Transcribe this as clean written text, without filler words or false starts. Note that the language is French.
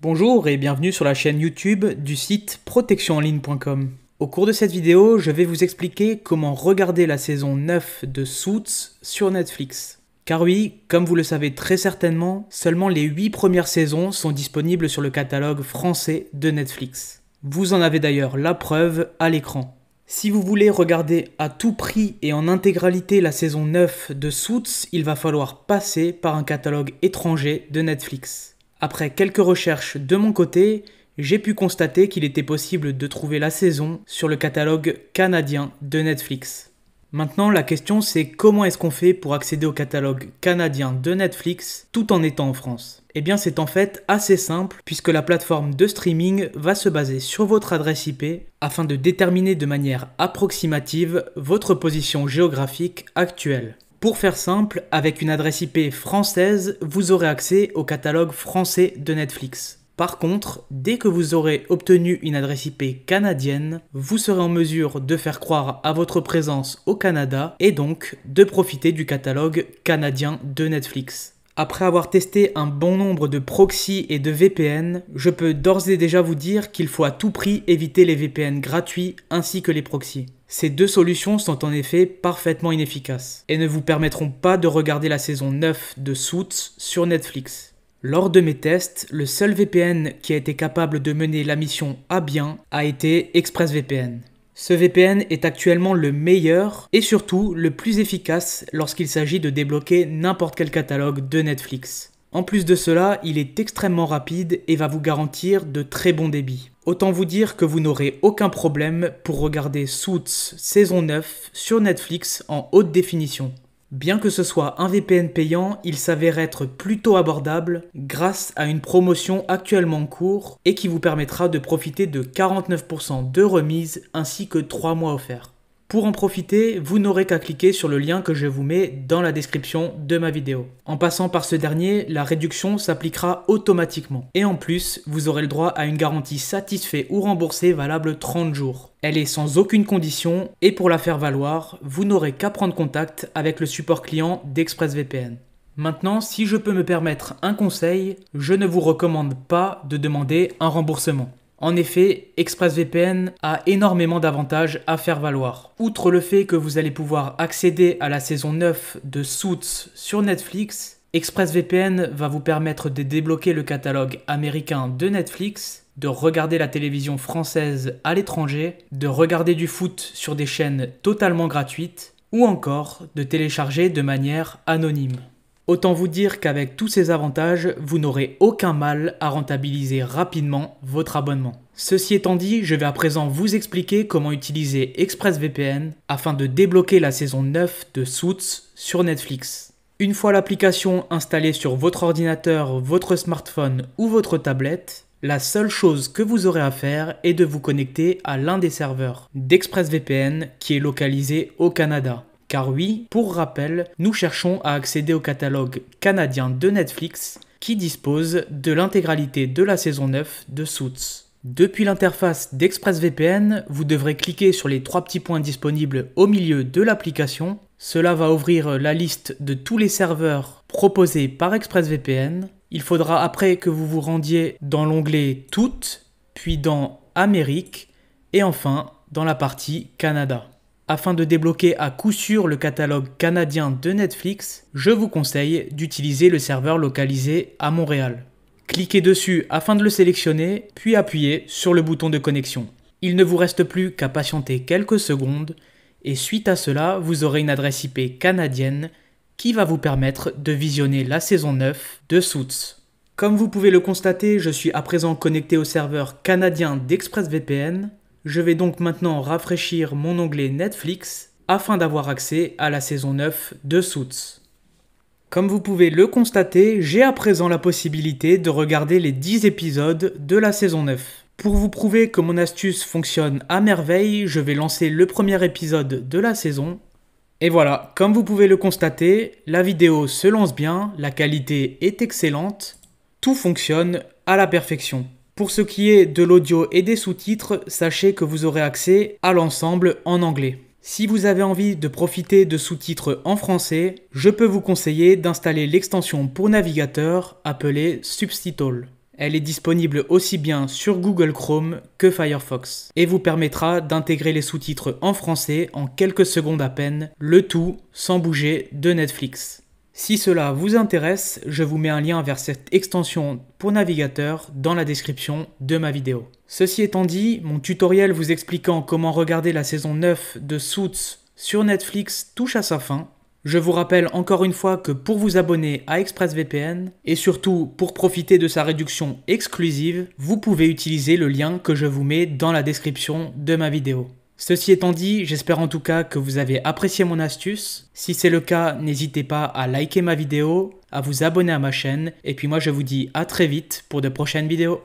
Bonjour et bienvenue sur la chaîne YouTube du site protectionenligne.com. Au cours de cette vidéo, je vais vous expliquer comment regarder la saison 9 de Suits sur Netflix. Car oui, comme vous le savez très certainement, seulement les 8 premières saisons sont disponibles sur le catalogue français de Netflix. Vous en avez d'ailleurs la preuve à l'écran. Si vous voulez regarder à tout prix et en intégralité la saison 9 de Suits, il va falloir passer par un catalogue étranger de Netflix. Après quelques recherches de mon côté, j'ai pu constater qu'il était possible de trouver la saison sur le catalogue canadien de Netflix. Maintenant, la question c'est comment est-ce qu'on fait pour accéder au catalogue canadien de Netflix tout en étant en France? Eh bien c'est en fait assez simple puisque la plateforme de streaming va se baser sur votre adresse IP afin de déterminer de manière approximative votre position géographique actuelle. Pour faire simple, avec une adresse IP française, vous aurez accès au catalogue français de Netflix. Par contre, dès que vous aurez obtenu une adresse IP canadienne, vous serez en mesure de faire croire à votre présence au Canada et donc de profiter du catalogue canadien de Netflix. Après avoir testé un bon nombre de proxys et de VPN, je peux d'ores et déjà vous dire qu'il faut à tout prix éviter les VPN gratuits ainsi que les proxys. Ces deux solutions sont en effet parfaitement inefficaces et ne vous permettront pas de regarder la saison 9 de Suits sur Netflix. Lors de mes tests, le seul VPN qui a été capable de mener la mission à bien a été ExpressVPN. Ce VPN est actuellement le meilleur et surtout le plus efficace lorsqu'il s'agit de débloquer n'importe quel catalogue de Netflix. En plus de cela, il est extrêmement rapide et va vous garantir de très bons débits. Autant vous dire que vous n'aurez aucun problème pour regarder Suits saison 9 sur Netflix en haute définition. Bien que ce soit un VPN payant, il s'avère être plutôt abordable grâce à une promotion actuellement en cours et qui vous permettra de profiter de 49% de remise ainsi que 3 mois offerts. Pour en profiter, vous n'aurez qu'à cliquer sur le lien que je vous mets dans la description de ma vidéo. En passant par ce dernier, la réduction s'appliquera automatiquement. Et en plus, vous aurez le droit à une garantie satisfait ou remboursée valable 30 jours. Elle est sans aucune condition et pour la faire valoir, vous n'aurez qu'à prendre contact avec le support client d'ExpressVPN. Maintenant, si je peux me permettre un conseil, je ne vous recommande pas de demander un remboursement. En effet, ExpressVPN a énormément d'avantages à faire valoir. Outre le fait que vous allez pouvoir accéder à la saison 9 de Suits sur Netflix, ExpressVPN va vous permettre de débloquer le catalogue américain de Netflix, de regarder la télévision française à l'étranger, de regarder du foot sur des chaînes totalement gratuites, ou encore de télécharger de manière anonyme. Autant vous dire qu'avec tous ces avantages, vous n'aurez aucun mal à rentabiliser rapidement votre abonnement. Ceci étant dit, je vais à présent vous expliquer comment utiliser ExpressVPN afin de débloquer la saison 9 de Suits sur Netflix. Une fois l'application installée sur votre ordinateur, votre smartphone ou votre tablette, la seule chose que vous aurez à faire est de vous connecter à l'un des serveurs d'ExpressVPN qui est localisé au Canada. Car oui, pour rappel, nous cherchons à accéder au catalogue canadien de Netflix qui dispose de l'intégralité de la saison 9 de Suits. Depuis l'interface d'ExpressVPN, vous devrez cliquer sur les 3 petits points disponibles au milieu de l'application. Cela va ouvrir la liste de tous les serveurs proposés par ExpressVPN. Il faudra après que vous vous rendiez dans l'onglet Toutes, puis dans Amérique et enfin dans la partie Canada. Afin de débloquer à coup sûr le catalogue canadien de Netflix, je vous conseille d'utiliser le serveur localisé à Montréal. Cliquez dessus afin de le sélectionner, puis appuyez sur le bouton de connexion. Il ne vous reste plus qu'à patienter quelques secondes et suite à cela, vous aurez une adresse IP canadienne qui va vous permettre de visionner la saison 9 de Suits. Comme vous pouvez le constater, je suis à présent connecté au serveur canadien d'ExpressVPN. Je vais donc maintenant rafraîchir mon onglet Netflix afin d'avoir accès à la saison 9 de Suits. Comme vous pouvez le constater, j'ai à présent la possibilité de regarder les 10 épisodes de la saison 9. Pour vous prouver que mon astuce fonctionne à merveille, je vais lancer le premier épisode de la saison. Et voilà, comme vous pouvez le constater, la vidéo se lance bien, la qualité est excellente, tout fonctionne à la perfection. Pour ce qui est de l'audio et des sous-titres, sachez que vous aurez accès à l'ensemble en anglais. Si vous avez envie de profiter de sous-titres en français, je peux vous conseiller d'installer l'extension pour navigateur appelée Subtitle. Elle est disponible aussi bien sur Google Chrome que Firefox et vous permettra d'intégrer les sous-titres en français en quelques secondes à peine, le tout sans bouger de Netflix. Si cela vous intéresse, je vous mets un lien vers cette extension pour navigateur dans la description de ma vidéo. Ceci étant dit, mon tutoriel vous expliquant comment regarder la saison 9 de Suits sur Netflix touche à sa fin. Je vous rappelle encore une fois que pour vous abonner à ExpressVPN et surtout pour profiter de sa réduction exclusive, vous pouvez utiliser le lien que je vous mets dans la description de ma vidéo. Ceci étant dit, j'espère en tout cas que vous avez apprécié mon astuce. Si c'est le cas, n'hésitez pas à liker ma vidéo, à vous abonner à ma chaîne et puis moi je vous dis à très vite pour de prochaines vidéos.